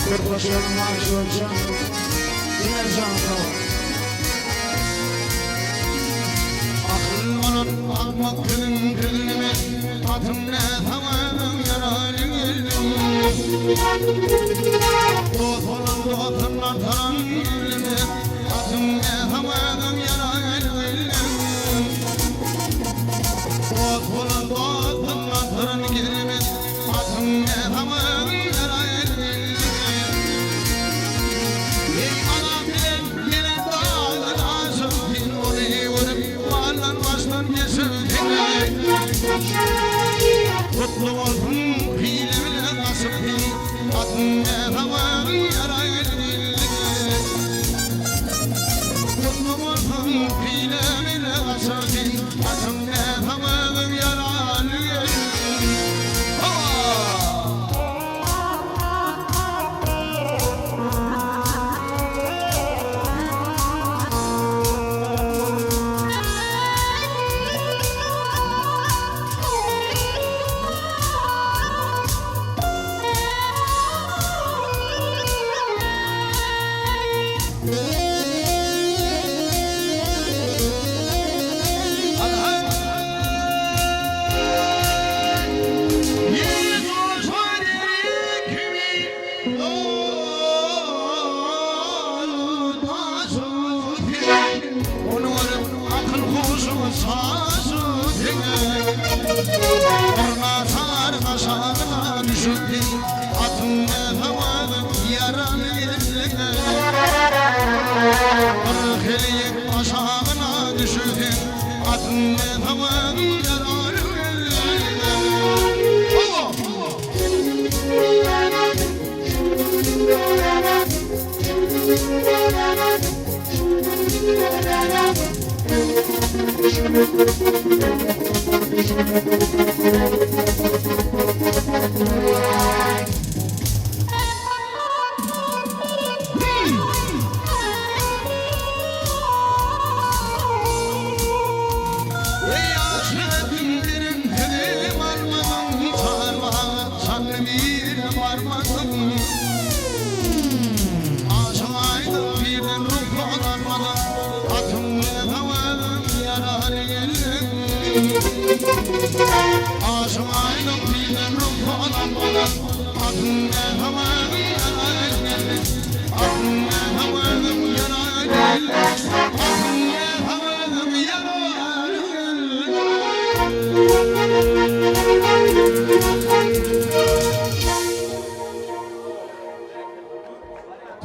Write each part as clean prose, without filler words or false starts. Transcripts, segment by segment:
Kırbaçlarım açılacağım yine canlı. Akılmanın almak gülümü atım ne tamam yaralı gülüm. Doğduğun doğduğundan taran gülümü atım ne tamam yaralı gülüm. Doğduğun doğduğundan taran gülümü atım ne tamam yaralı gülüm. Ey anam bilen yine dağlar aşık bin orayı vurup varlar başlar geçirdim. Mutlu oldum hile bile nasip bin atım ne tamam yaraylı. Mutlu oldum hile bile nasip bin atım ne tamam yaraylı. Aşağına düşürdün atın ne tamam yaralı. Aşığıydım birden ruhlanam bana atın ne tamam yaraylı. Atın ne tamam yaraylı. Atın ne tamam yaraylı.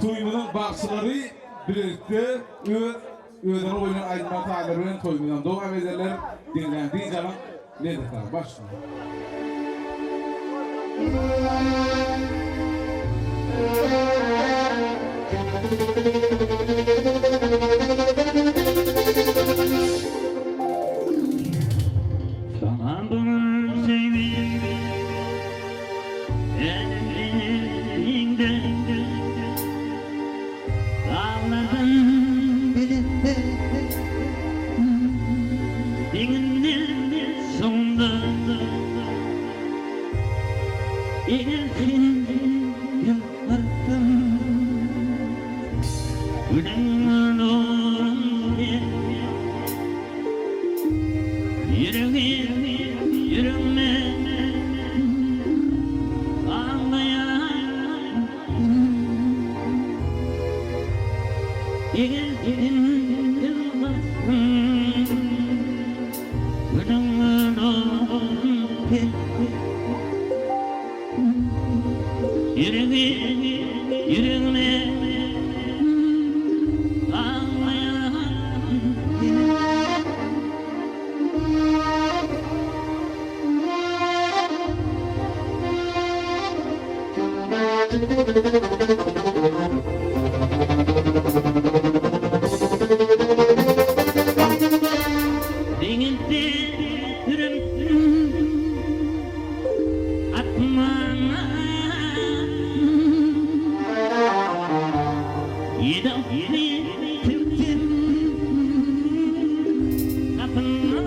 Toymunun bakçıları birlikte öden oyunu aydınlat ağlarının toymundan doğu amezeler dinlendiği zaman nedir tabi başlıyor. Sana bunu sevdim elinden ağladım bilinde dininin sonunda İlkin yapardım Gülümün oğlum Yüreğime ağlayan İlkin yapardım Gülümün oğlum Yüreğime ağlayan Denizde yürümsün atmana Yedamini tüktüm kapına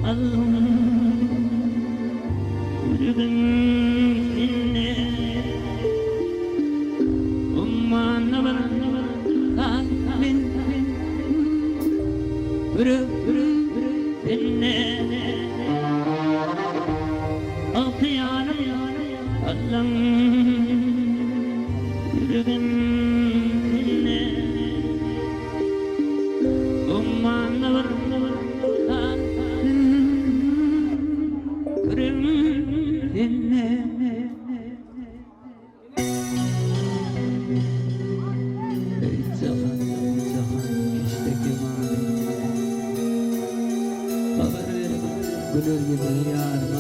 Allah'ım Gönül gibi yarma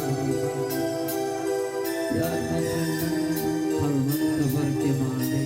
Harman kabar kemale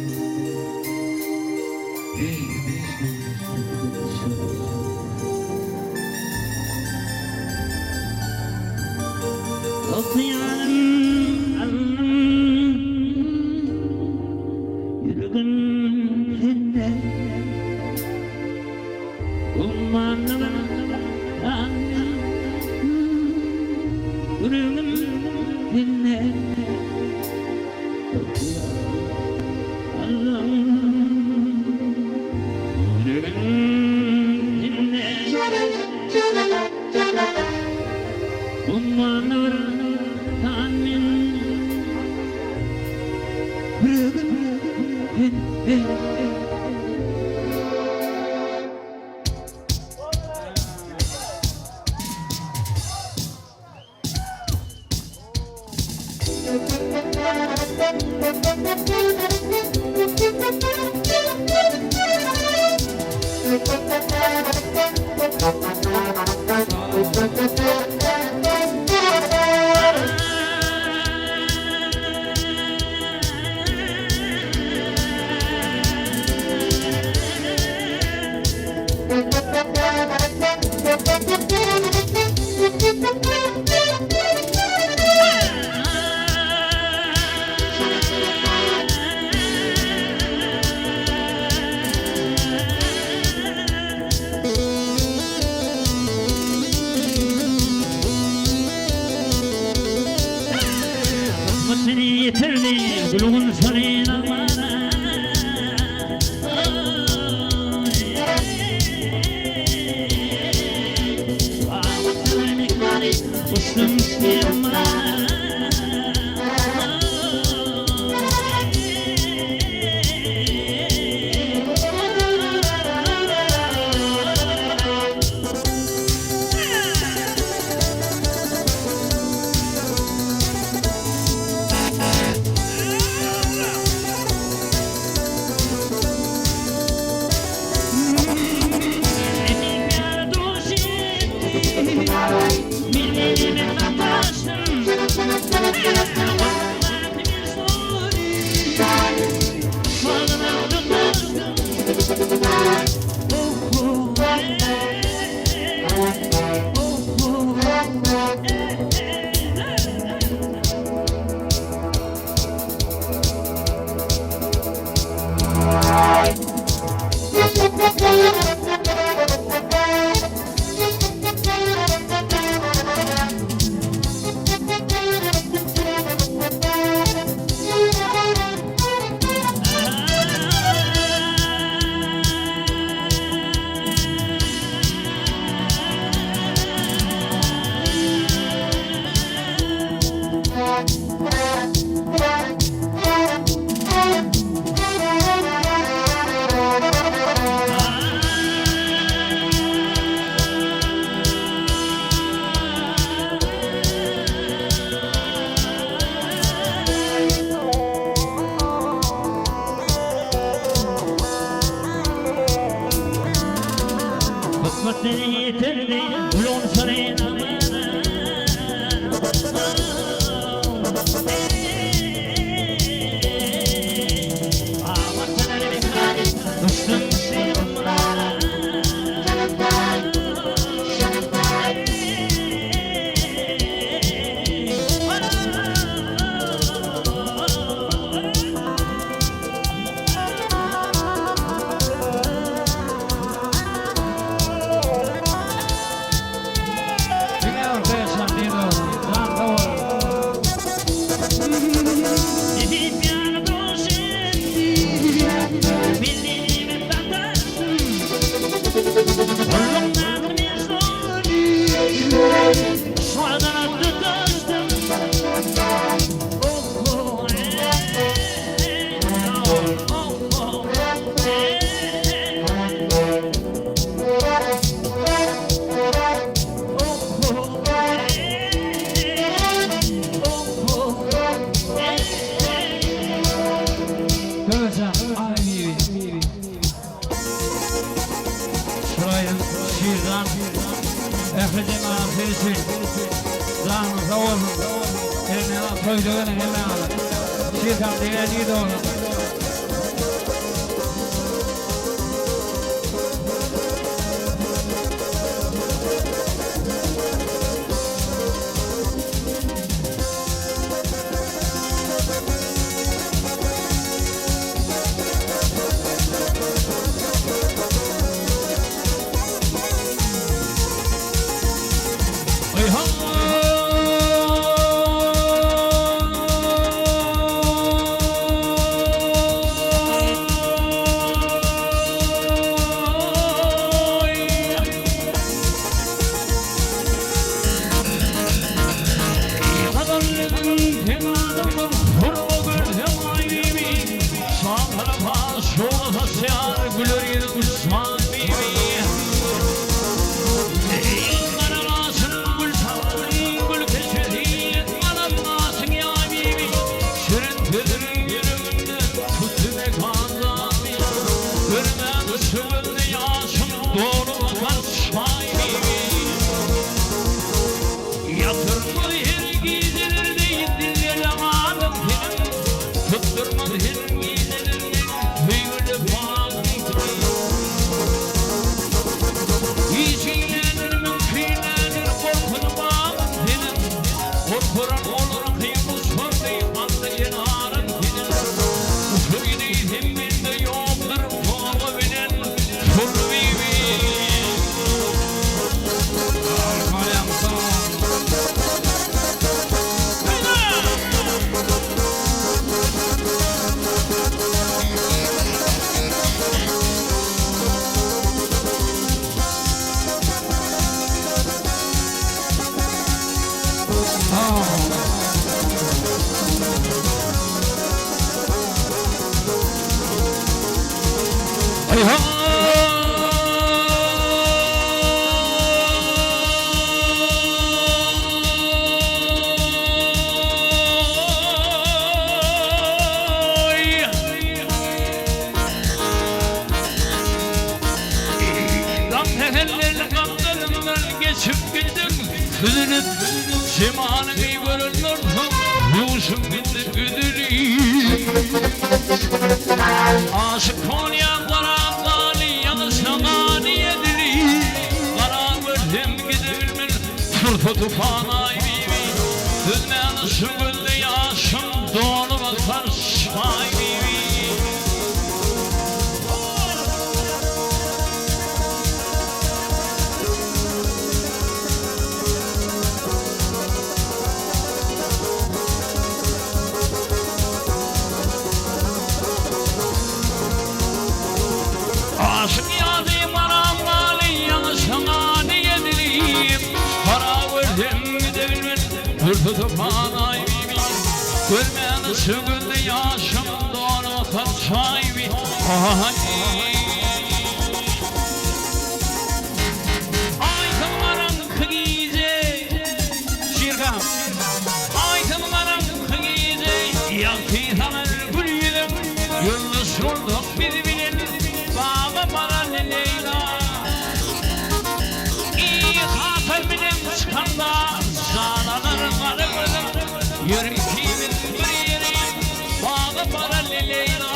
Efendim afiyet Canı sağ olun. Eline koyduğunu hemen alın. Şirkan diye de olun. Aşık Konya Karangali yanışana niyedir Kara gördüm gidilir Fırtı tufana bibi Düzmen süngüldü yaşım Doğru bakar şay bibi Aşık yazayım aramali yanışana niyedireyim Para gördüm gidebilmem Hırtı tufana bibi Görmeyen süngüldü yaşım Doğru bakar şay bibi Aytımların kıgize Şirkam Aytımların kıgize Yaktı tanır gülüydüm Yıldız olduk bizi bilin Baba para ne Leyla İyi hatır bilim çıkanda Zanaların karı kızım Yürü kimin bir yeri Baba para ne Leyla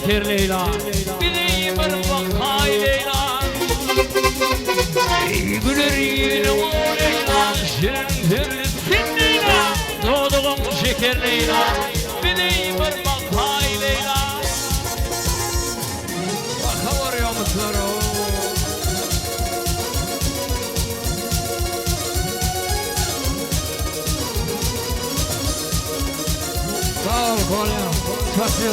şeker Leyla. Bir de bir bakay Leyla. Güler yine o Leyla. Şirin zirsin Leyla. Doğduğum şeker Leyla. Bir de bir bakay Leyla. Baka varıyor musun? Sağ ol Konya. Çok güzel.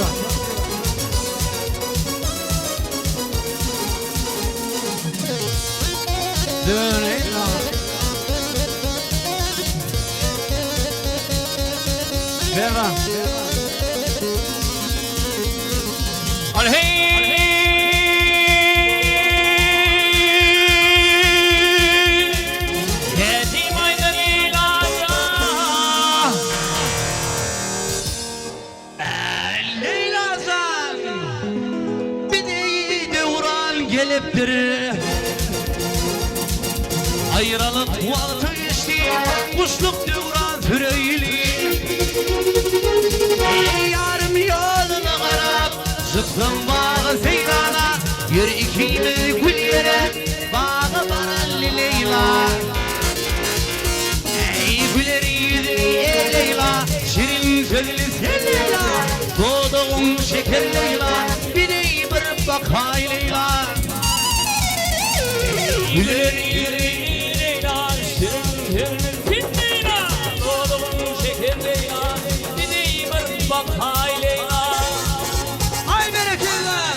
Dön Leyla. Ver lan. Al hey. Yetim ayda Leyla'ya. Leyla'dan bir de devran geliptir. Ayrılık vakti geçti, kuşluk devran süreyli. Ey yarım yoluna karab, çıktım bağı seyrana. Yürü ikimiz gül yere, bağı baralli Leyla. Ey güler yüzlü ey Leyla, şirin sözlü sen Leyla. Doğduğum şeker Leyla, bir de bir bakay Leyla. Güler yüzlü Leyla, şirin sözlü sen Leyla. Doğduğum şeker Leyla, bir de bir bakay Leyla. Ay bereketler.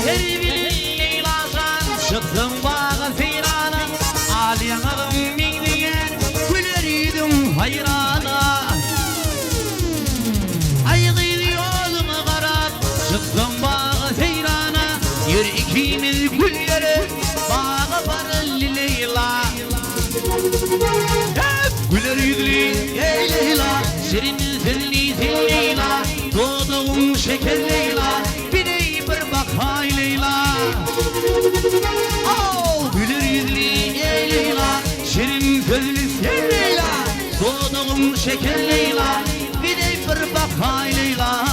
Her bir Leyla'dan çıktım bağı seyrana. Ağlayanım min diyen güleriydim hayrana. Aygıdı yoluma karab çıktım bağı seyrana. Yürü ikimiz gül yere, bağı baralli Leyla. Hep güler yüzlü ey Leyla, şirin sözlü sen Leyla. Doğduğum şeker Leyla, bir de bir bakay Leyla. Oh, güler yüzlü ey Leyla, şirin sözlü sen Leyla. Doğduğum şeker Leyla, bir de bir bakay Leyla.